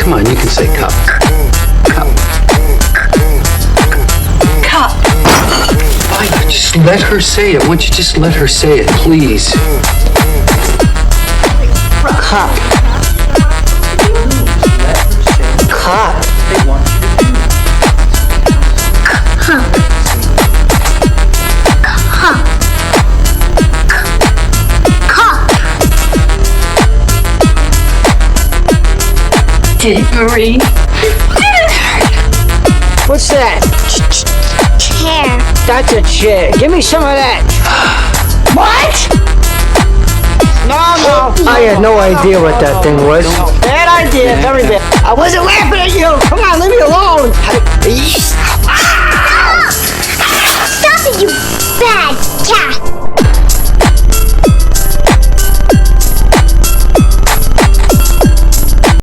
Come on, you can say cup. Cup. Cup. Fine, just let her say it. Why don't you just let her say it, please? Cup. Cup. Did it, Marie? What's that? Chair. That's a chair. Give me some of that. What? No. I had no idea what that thing was. Bad idea, very bad. I wasn't laughing at you. Come on, leave me alone.